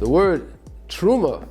The word Truma,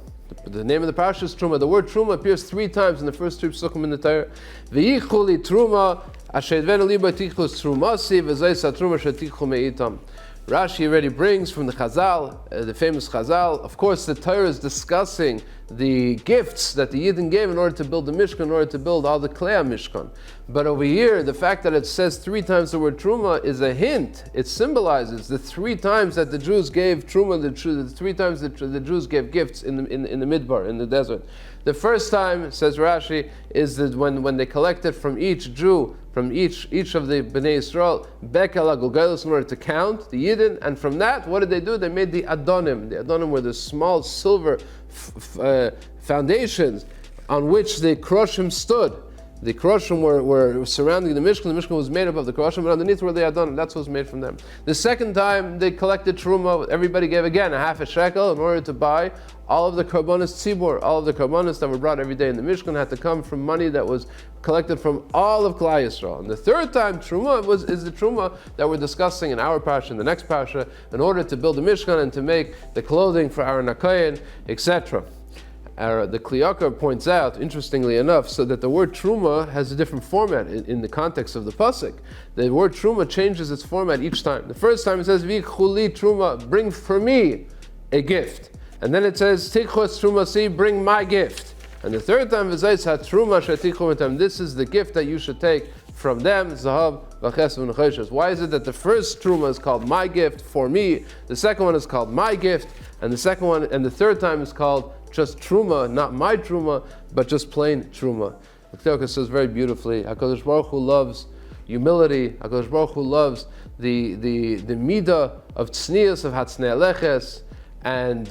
the name of the parasha is Truma. The word Truma appears 3 times in the first 3 psukim in the Torah. V'yichuli Truma, asher advenu liba tichus Trumasi, v'zayis ha-Truma shetichu me'itam. Rashi already brings from the Chazal, the famous Chazal. Of course, the Torah is discussing the gifts that the Yidden gave in order to build the Mishkan, in order to build all the Klei Mishkan. But over here, the fact that it says 3 times the word Truma is a hint. It symbolizes the 3 times that the Jews gave Truma, the 3 times that the Jews gave gifts in the Midbar, in the desert. The first time, says Rashi, is that when they collected from each Jew, from each of the Bnei Yisrael, Bekel HaGulgelos, in order to count the Yidden, and from that, what did they do? They made the Adonim. The Adonim were the small silver foundations on which the Kroshim stood. The Kroshim were surrounding the Mishkan. The Mishkan was made up of the Kroshim, but underneath were the Adonim. That's what was made from them. The second time, they collected Truma. Everybody gave again a half a shekel in order to buy all of the Karbonis Tzibur. All of the Karbonis that were brought every day in the Mishkan had to come from money that was collected from all of Klai Yisrael. And the third time, Truma is the Truma that we're discussing in our parsha, in the next parsha, in order to build the Mishkan and to make the clothing for Aaron HaKohen, etc. The Kli Yakar points out, interestingly enough, so that the word Truma has a different format in the context of the pasuk. The word Truma changes its format each time. The first time it says, V'chuli Truma, bring for me a gift. And then it says, Tichos Truma, see, bring my gift. And the third time, V'zayis ha-Truma shetichu metam, this is the gift that you should take from them, Zahav, V'ches v'nechoshes. Why is it that the first Truma is called my gift, for me, the second one is called my gift, and the third time is called just Truma, not my Truma, but just plain Truma. The Kli Yakar says very beautifully, HaKadosh Baruch Hu loves humility, HaKadosh Baruch Hu loves the midah of tznius, of hatznei leches, and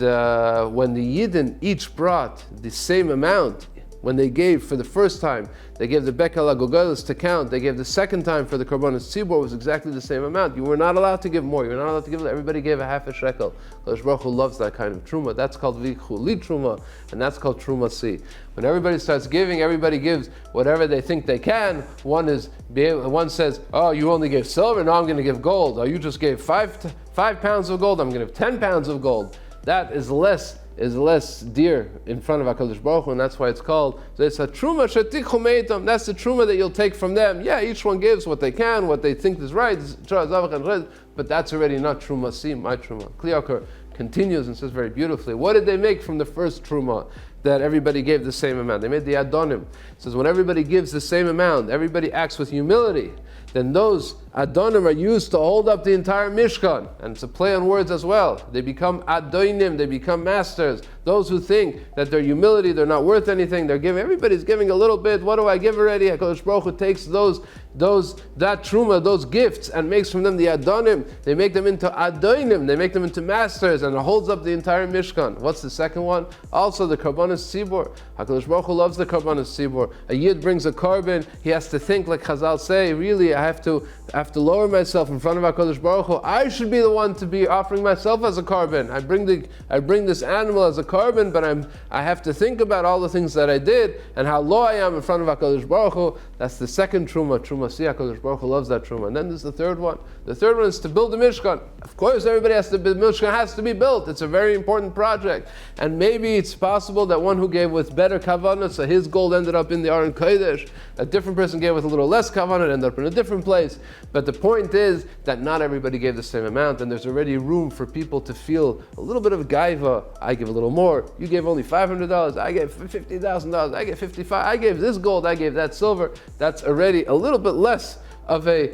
when the Yidden each brought the same amount, when they gave for the first time, they gave the Bekel HaGulgelos to count. They gave the second time for the Karbonis Tzibur was exactly the same amount. You were not allowed to give more. You were not allowed to give. Everybody gave a half a shekel. Kadosh Baruch Hu loves that kind of truma. That's called V'chuli Truma, and that's called Truma Si. When everybody starts giving, everybody gives whatever they think they can. One says, "Oh, you only gave silver. Now I'm going to give gold. Oh, you just gave 5 pounds of gold. I'm going to give 10 pounds of gold." That is less dear in front of HaKadosh Baruch Hu, and that's why it's called, it's a Truma shetichu me'itam. That's the Truma that you'll take from them. Yeah, each one gives what they can, what they think is right, but that's already not Truma Si, my Truma. Kli Yakar continues and says very beautifully, what did they make from the first Truma that everybody gave the same amount? They made the Adonim. It says when everybody gives the same amount, everybody acts with humility, then those Adonim are used to hold up the entire Mishkan. And it's a play on words as well. They become Adonim, they become masters. Those who think that their humility, they're not worth anything, everybody's giving a little bit, what do I give already? HaKadosh Baruch Hu takes that Truma, those gifts, and makes from them the Adonim. They make them into Adonim, they make them into masters, and it holds up the entire Mishkan. What's the second one? Also the Karbonis Tzibur. HaKadosh Baruch Hu loves the Karbonis Tzibur. A Yid brings a carbon, he has to think, like Chazal say, really, I have to lower myself in front of HaKadosh Baruch Hu. I should be the one to be offering myself as a carbon. I bring this animal as a carbon, but I have to think about all the things that I did and how low I am in front of HaKadosh Baruch Hu. That's the second Truma. Truma Si, HaKadosh Baruch Hu loves that Truma. And then there's the third one. The third one is to build the Mishkan. Of course, everybody the Mishkan has to be built. It's a very important project. And maybe it's possible that one who gave with better kavanah, so his gold ended up in the Aron Kodesh. A different person gave with a little less kavanah, it ended up in a different place. But the point is that not everybody gave the same amount, and there's already room for people to feel a little bit of gaiva. I give a little more. You gave only $500. I gave $50,000. I gave $55,000. I gave this gold. I gave that silver. That's already a little bit less of a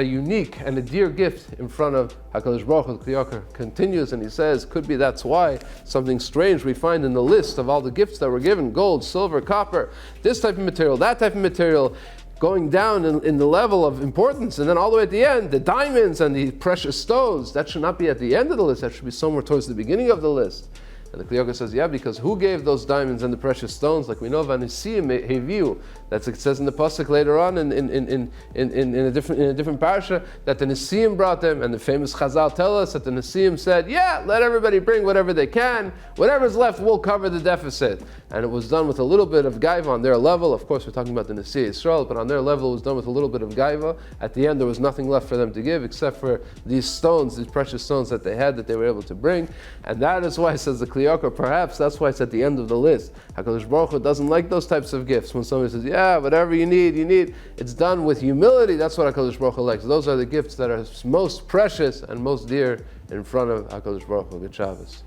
unique and a dear gift in front of HaKadosh Baruch Hu. Kli Yakar continues and he says, could be that's why something strange we find in the list of all the gifts that were given: gold, silver, copper, this type of material, that type of material, going down in the level of importance, and then all the way at the end, the diamonds and the precious stones. That should not be at the end of the list. That should be somewhere towards the beginning of the list. And the Kli Yakar says, yeah, because who gave those diamonds and the precious stones? Like we know, Vanisiim Heviu. That's it says in the pasuk later on in a different parsha that the Nesiim brought them, and the famous Chazal tell us that the Nesiim said, yeah, let everybody bring whatever they can. Whatever's left, we'll cover the deficit. And it was done with a little bit of gaiva on their level. Of course, we're talking about the Nesi Yisrael, but on their level, it was done with a little bit of gaiva. At the end, there was nothing left for them to give except for these stones, these precious stones that they had that they were able to bring. And that is why, says the Kli Yakar, perhaps that's why it's at the end of the list. HaKadosh Baruch Hu doesn't like those types of gifts. When somebody says, yeah, whatever you need. It's done with humility. That's what HaKadosh Baruch Hu likes. Those are the gifts that are most precious and most dear in front of HaKadosh Baruch Hu. Good Shabbos.